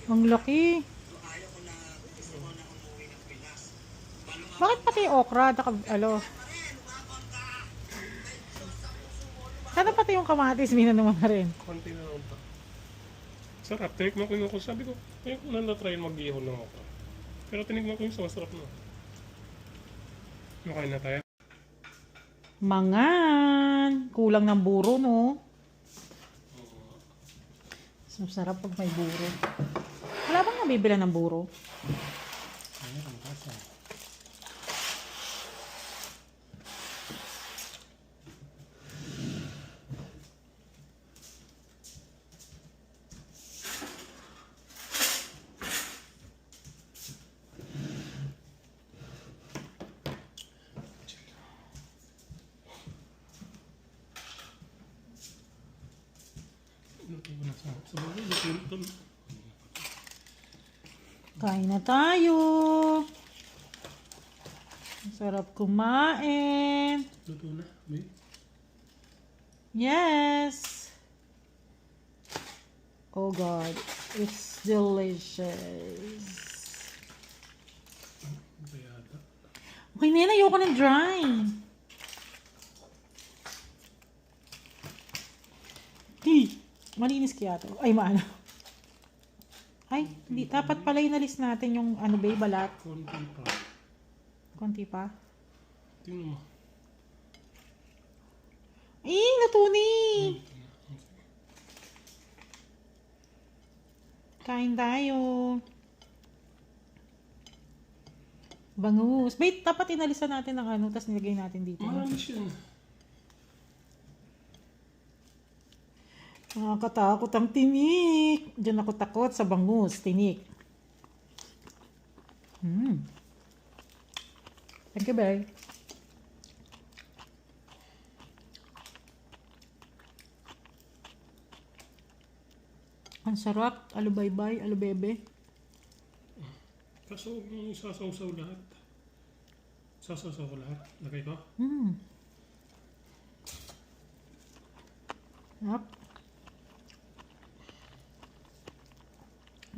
Ang laki. Bakit pati okra? Sana pati yung kamatis, minano mo na rin. Konti na lang pa. Sarap. Tinikman ko yung sabi ko, ngayon ko na na-try mag-ihon ng okra. Pero tinikman ko yung masarap na. Nakain na tayo. Mangan. Kulang ng buro, no? Masarap pag may buro. Wala bang nabibila ng buro? Meron kasi. Luto ko na sa bagay. Luto na. Kain na tayo. Masarap kumain. Luto na. May. Yes. Oh God, it's delicious. Bayada. Okay na yan, ayoko ng dry. Malinis kaya to. Ay, maano. Ay, hindi. Dapat pala inalis natin yung ano ba, balat. Konti pa. Konti pa. Tingnan mo. Ay, natuni. Kain tayo. Bangus. Wait, dapat inalisan natin ng ano, tapos nilagay natin dito. Marami siya. Nakakatakot ang tinik. Diyan ako takot sa bangus, tinik. Thank you, Bay. Ang sarap. Alubaybay, alubebe. Kaso yung sasaw-saw lahat. Sasaw-saw ko lahat. Lagay ko. Yep.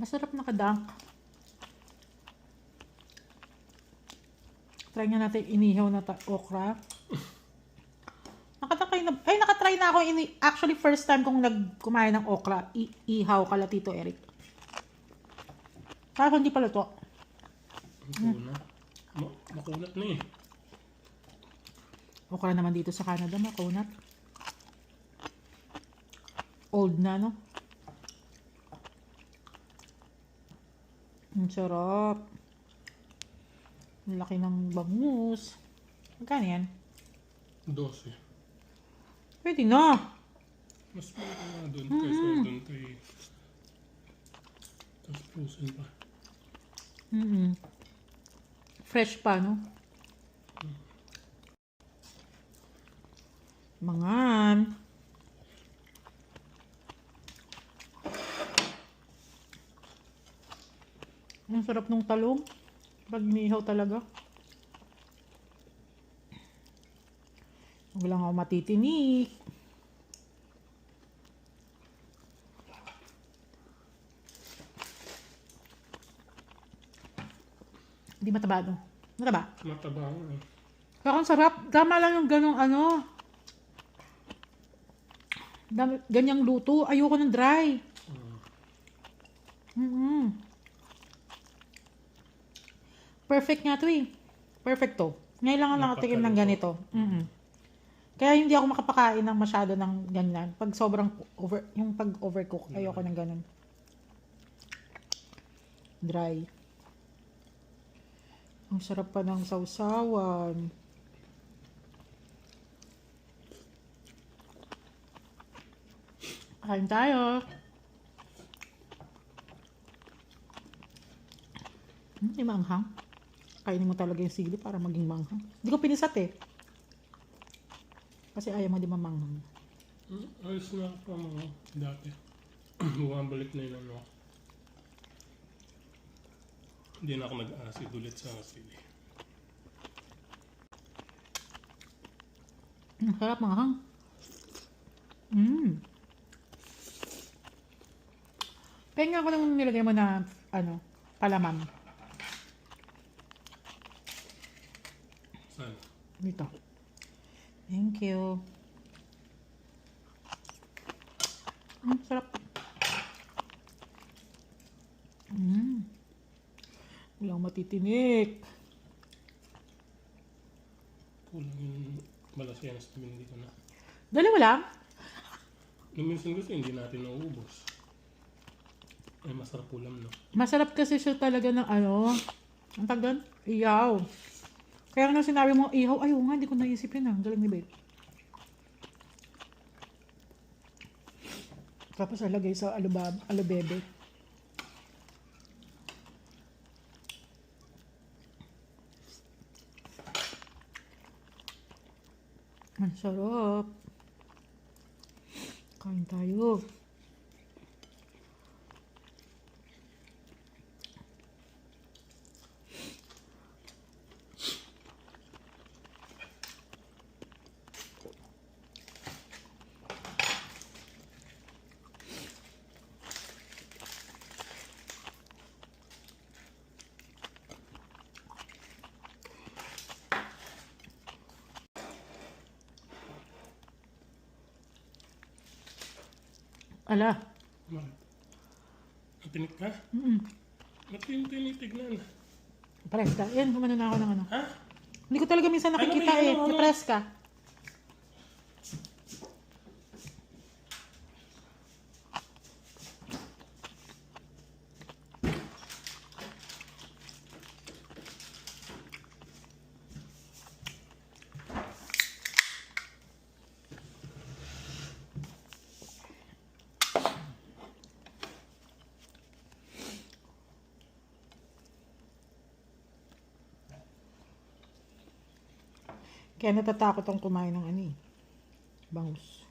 Masarap nakadunk. Try nga natin inihaw na okra. Nakatry na ako. Actually, first time kong nagkumain ng okra, ihaw kala Tito Eric. Kaya hindi pala to. Makunat. Makunat na eh. Okra naman dito sa Canada, makunat. Old na, no? Ang sarap. Ang laki ng bangus. Magkano yan? 12. Pwede na. Mas malaki nga doon kaysa doon kay... Tapos frozen pa. Fresh pa, no? Mangan. Ang sarap ng talong. Pag inihaw talaga. Huwag lang ako matitinik. Hindi mataba, no? Mataba? Mataba nga eh. Pero ang sarap. Tama lang yung ganong ano. Ganyang luto. Ayoko ng dry. Perfect nga to eh. Perfect to. Ngayon lang ako nakatikim ng ganito. Kaya hindi ako makapakain ng masyado ng ganyan. Pag sobrang yung pag overcook, ayoko ng ganun. Dry. Ang sarap pa ng sausawan. Kain tayo. Hindi maanghang. Kainin mo talaga yung sili para maging manghang. Hindi ko pinisat eh. Kasi ayaw mo di mamanghang. Ayos na pa mga dati. Bumabalik na yun ano. Hindi na ako nag-acid ulit sa sili. Sarap manghang. Kaya ko lang nilagay mo na, palaman. Saan? Dito. Thank you. Sarap. Walang matitinik. Kulang yung Balasenas na binili ko na. Dalawa lang? Nung minsan gusto, hindi natin nauubos. Ay, masarap ulam, no? Masarap kasi siya talaga ng ang tagal, iyaw. Kaya nung sinabi mo, ihaw, ayaw nga, hindi ko naisip yun ah. Galing ni Babe. Tapos alagay sa alubebe. Ang sarap. Kain tayo. Ala. Bakit? Natinik ka? Ba't yung tinitignan? Press ka. Yan, kumano na ako ng Ha? Hindi ko talaga minsan nakikita may ano? Na-press ka. Kaya natatakot akong kumain ng bangus.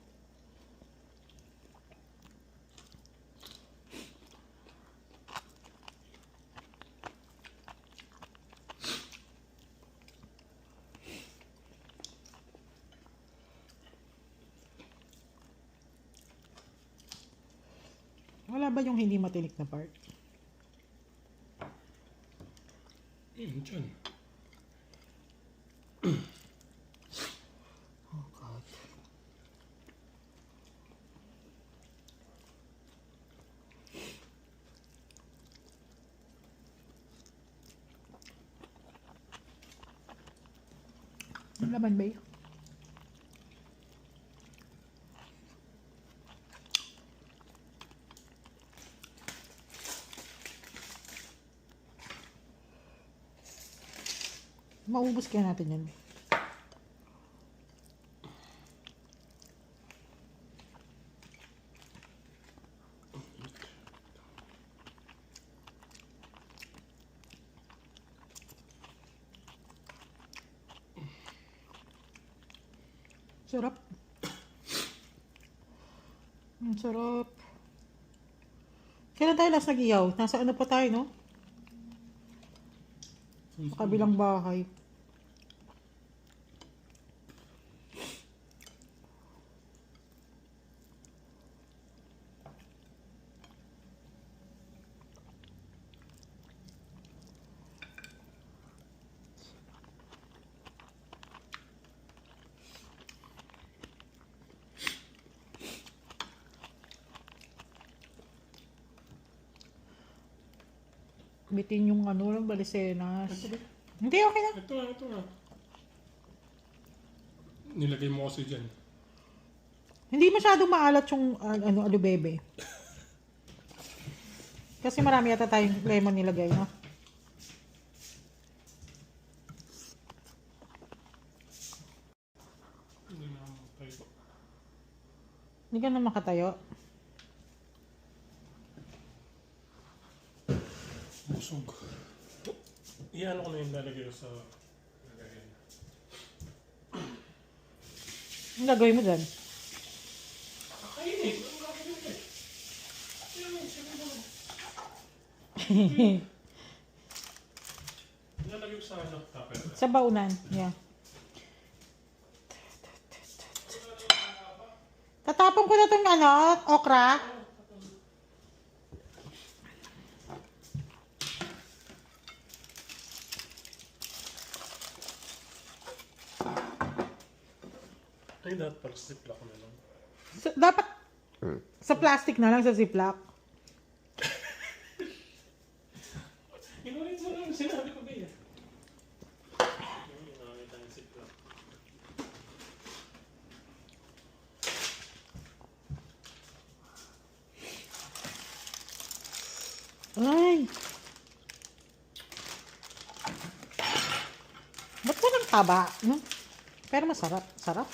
Wala ba yung hindi matinik na part? Diyan. Oh God. Ang laman ba yun? Maubos kaya natin yan. Sarap. Ang sarap. Kailan tayo last nag-iyaw? Nasa ano pa tayo, no? Sa kabilang bahay. Bitin yung balisenas. Ito ba? Hindi, okay na. Ito na. Nilagay mo kasi dyan. Hindi masyadong maalat yung alubebe. Kasi marami yata tayong lemon nilagay, no? Hindi na tayo. Hindi ka na makatayo. Busog. Iyan ko na yung lalagay ko sa lagayan. Ang gagawin mo dyan? Kakainin. Ang gagawin ko. Lalagay ko sa tupper. Sa baunan. Yeah. Tatapon ko na itong okra. Ay, dapat pala ziplock na lang. Dapat sa plastic na lang sa ziplock. Inulit mo lang, sinabi ko ba yan? Ginamit ang ziplock. Ay. Ba't walang taba? No? Pero masarap. Sarap.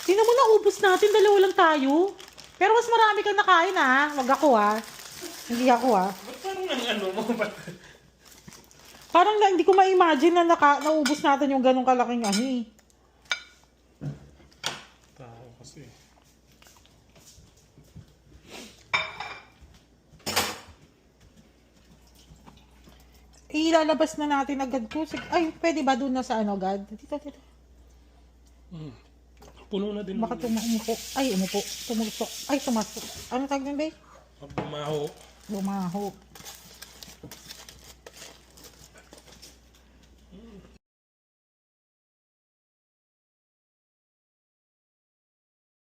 Tingnan mo na, ubos natin. Dalawa lang tayo. Pero mas marami kang nakain ha. Wag ako ha. Hindi ako ha. Ba't parang ang ano mo? Ba't? Parang hindi ko ma-imagine na naubos natin yung ganong kalaking ani. Tao kasi. Ilalabas na natin agad ko. Ay, pwede ba doon na sa ano agad? Dito. Puno na din. Baka umupo. Ay, umupo. Tumulusok. Ay, tumasok. Ano tawag nun, babe? Bumaho. Lumaho.